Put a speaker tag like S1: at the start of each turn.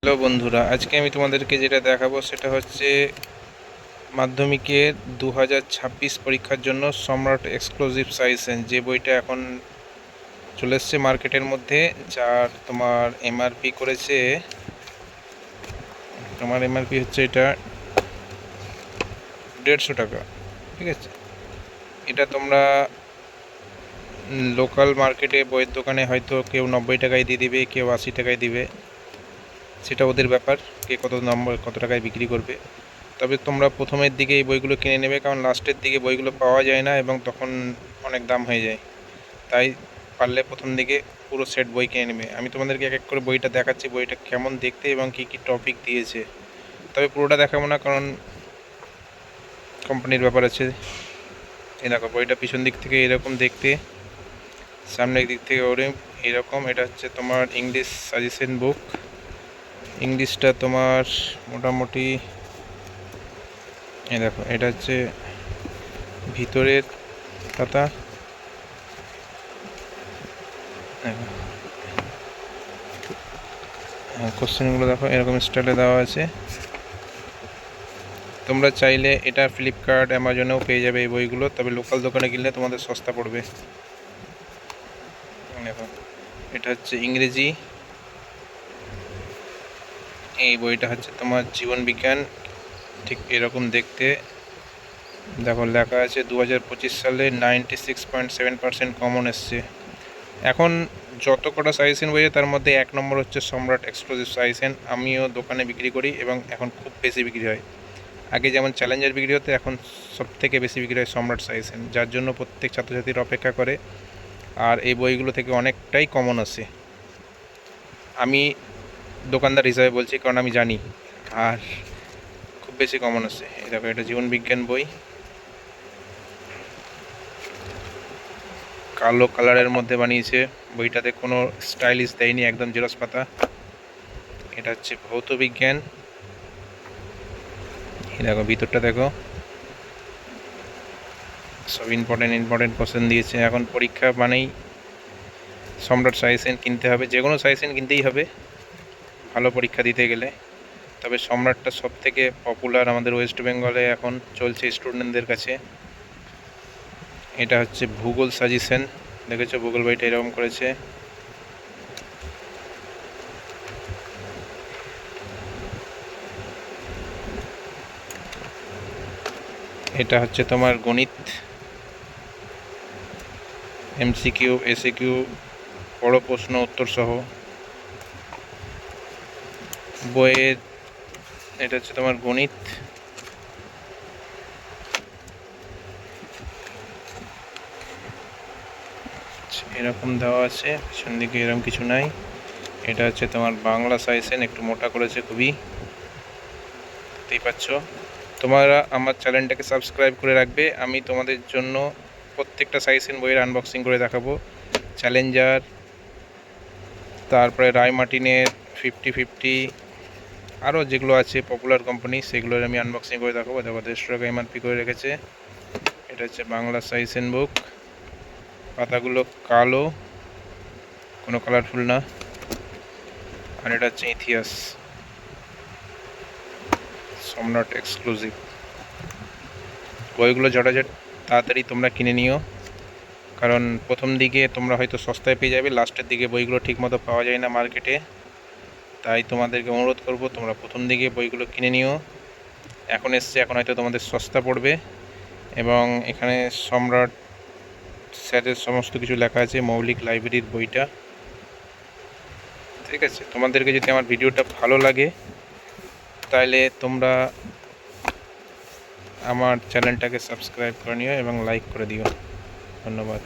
S1: Hello বন্ধুরা, আজকে আমি তোমাদেরকে যেটা দেখাবো সেটা হচ্ছে মাধ্যমিকের 2026 পরীক্ষার জন্য সম্রাট এক্সক্লুসিভ সাজেশন, যে বইটা এখন চলে এসছে মার্কেটের মধ্যে, যার তোমার এমআরপি করেছে, তোমার এমআরপি হচ্ছে এটা 150 টাকা। ঠিক আছে, এটা তোমরা লোকাল মার্কেটে বইয়ের দোকানে হয়তো কেউ 90 টাকায় দিয়ে দিবে, কেউ 80 টাকায় দিবে, সেটা ওদের ব্যাপার, কে কত টাকায় বিক্রি করবে। তবে তোমরা প্রথমের দিকে এই বইগুলো কিনে নেবে, কারণ লাস্টের দিকে বইগুলো পাওয়া যায় না এবং তখন অনেক দাম হয়ে যায়। তাই পারলে প্রথম দিকে পুরো সেট বই কিনে নেবে। আমি তোমাদেরকে এক এক করে বইটা দেখাচ্ছি, বইটা কেমন দেখতে এবং কী কী টপিক দিয়েছে। তবে পুরোটা দেখাবো না, কারণ কোম্পানির ব্যাপার আছে। এই দেখো, বইটা পিছন দিক থেকে এরকম দেখতে, সামনের দিক থেকে এরকম। এটা হচ্ছে তোমার ইংলিশ সাজেশন বুক। ইংলিশটা তোমার মোটামুটি, এই দেখো, এটা হচ্ছে ভিতরের পাতা। কোশ্চেনগুলো দেখো, এরকম স্টাইলে দেওয়া আছে। তোমরা চাইলে এটা ফ্লিপকার্ট, অ্যামাজনেও পেয়ে যাবে এই বইগুলো, তবে লোকাল দোকানে কিনলে তোমাদের সস্তা পড়বে। দেখো, এটা হচ্ছে ইংরেজি। এই বইটা হচ্ছে তোমার জীবন বিজ্ঞান, ঠিক এরকম দেখতে। দেখো, লেখা আছে 2025 সালে 96.7% কমন এসছে। এখন যত কটা সাজেশন বইয়ে তার মধ্যে 1 নম্বর হচ্ছে সম্রাট এক্সক্লুসিভ সাজেশন। আমিও দোকানে বিক্রি করি এবং এখন খুব বেশি বিক্রি হয়। আগে যেমন চ্যালেঞ্জার বিক্রি হতো, এখন সবথেকে বেশি বিক্রি হয় সম্রাট সাজেশন, যার জন্য প্রত্যেক ছাত্রছাত্রীর অপেক্ষা করে। আর এই বইগুলো থেকে অনেকটাই কমন আসে, আমি দোকানদার হিসাবে বলছি, কারণ আমি জানি। আর খুব বেশি কমন আসে। এই দেখো, এটা জীবন বিজ্ঞান বই, কালো কালারের মধ্যে বানিয়েছে। বইটাতে কোনো স্টাইলিশ দেয়নি, একদম জেরক্স পাতা। এটা হচ্ছে ভৌত বিজ্ঞান। এই দেখো, ভিতরটা দেখো, সব ইম্পর্টেন্ট কোশ্চেন দিয়েছে। এখন পরীক্ষা মানেই সম্রাট সাজেশন কিনতে হবে, যে কোনো সাজেশন কিনতেই হবে ভালো পরীক্ষা দিতে গেলে। তবে সম্রাটটা সব থেকে পপুলার আমাদের ওয়েস্ট বেঙ্গলে এখন চলছে স্টুডেন্টদের কাছে। এটা হচ্ছে ভূগোল সাজেশন, দেখেছো ভূগোল বইটা এরকম করেছে। এটা হচ্ছে তোমার গণিত, এমসিকিউ, এসিকিউ, বড় প্রশ্ন উত্তর সহ বইয়ের। এটা হচ্ছে তোমার গণিত। এরকম দেওয়া আছে, পিছন দিকে এরকম কিছু নাই। এটা হচ্ছে তোমার বাংলা সাজেশন, একটু মোটা করেছে খুবই, দেখতেই পাচ্ছ। তোমরা আমার চ্যানেলটাকে সাবস্ক্রাইব করে রাখবে, আমি তোমাদের জন্য প্রত্যেকটা সাজেশন বইয়ের আনবক্সিং করে দেখাবো। চ্যালেঞ্জার, তারপরে রায় মার্টিনের 50-50, আরও যেগুলো আছে পপুলার কোম্পানি, সেগুলোর আমি আনবক্সিং করে দেখাবো। দেখো, 150 টাকা এমআরপি করে রেখেছে। এটা হচ্ছে বাংলা সাজেশন বুক, পাতাগুলো কালো, কোনো কালারফুল না। আর এটা হচ্ছে ইতিহাস, সম্রাট এক্সক্লুসিভ। বইগুলো ঝটাঝট তাড়াতাড়ি তোমরা কিনে নিও, কারণ প্রথম দিকে তোমরা হয়তো সস্তায় পেয়ে যাবে, লাস্টের দিকে বইগুলো ঠিকমতো পাওয়া যায় না মার্কেটে। তাই তোমাদেরকে অনুরোধ করব, তোমরা প্রথম দিকে বইগুলো কিনে নিও। এখন এসছে, এখন হয়তো তোমাদের সস্তা পড়বে। এবং এখানে সম্রাট স্যারের সমস্ত কিছু লেখা আছে, মৌলিক লাইব্রেরির বইটা। ঠিক আছে, তোমাদেরকে যদি আমার ভিডিওটা ভালো লাগে তাহলে তোমরা আমার চ্যানেলটাকে সাবস্ক্রাইব করে নিও এবং লাইক করে দিও। ধন্যবাদ।